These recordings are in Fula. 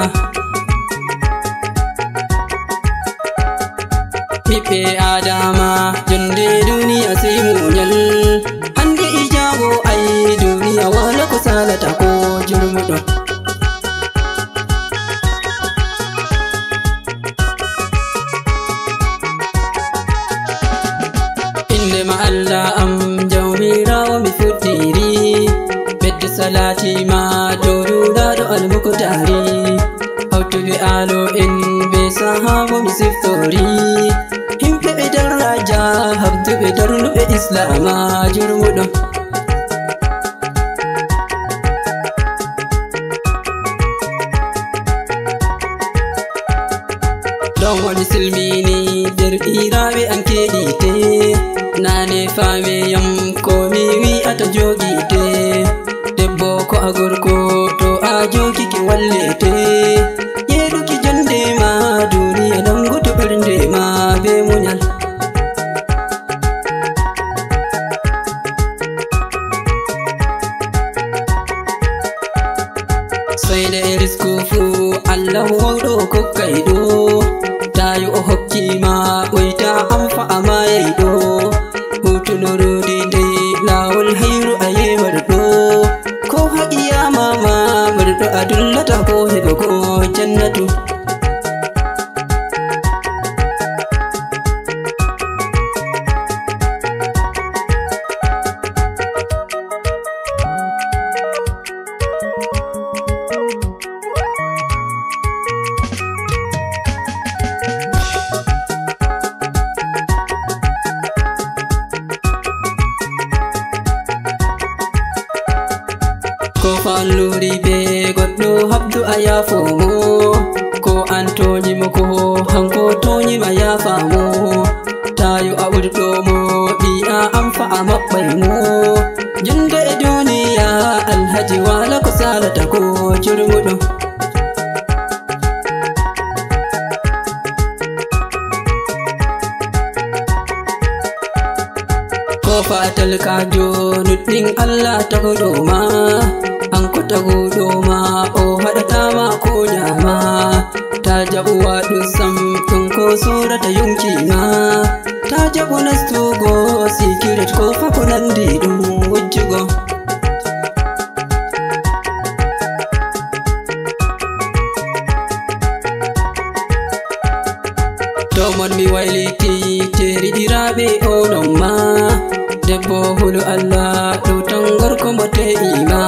adama ɓiɓɓe adama jonde duniya sai muñal hande ijago ai duniya wala ko salata ko jurmuɗo indema Allah am jawmirawo mi fuɗɗiri bedde salati ma dowruɗaɗo almuktari hawtuɓe alo en be sahabo mi siftori himɓe ɓe daraja habduɓe darnuɓe islama jurmuɗo ɗon waɗi silmini derɗiraɓe an keɗite nane fameyam ko mi wi'ata jogite debbo ko a gorko to a jogike wallete yeɗuki jondema duniya dangoto ɓerdema be muñal soyde e risku fu Allah wawɗo kokkayɗo tayo o hokkima ɓoyta amfa amayayɗo hutunorodi ndey lawol hayru a yewarɗo ko haƙiyamama marɗo a dullata ko heɓa ko jannatu ko falluri be goɗɗo habdu a yafomo ko an toñimo ko hanko toñima yafamo tayo a ɓurɗomo ɓi'a amfa a maɓɓaymo jonde e duniya alhaji wala ko salata ko jurmuɗo ko fatal kajo nuɗɗin Allah tagoɗoma hanko tagoɗoma o haɗatama ko nyama ta jaɓu waɗum sam ɗum ko sorata yonkima ta jaɓu nastugo sikiret ko fako nandi ɗum wujjugo to mon mi wayliti teriɗiraɓe onon ma debbo hulu Allah ɗo tan gorko mo te'ima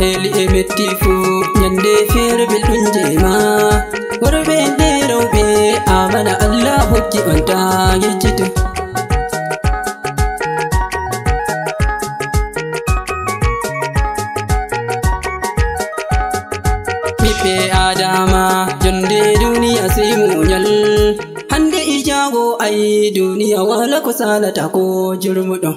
heli e metti fu nyande fere belɗum jema worɓe nde rewɓe amana Allah hokki on ta yejjito ɓiɓɓe adama jonde duniya sai muñal hande ijago ai duniya wala ko salata ko jurmuɗo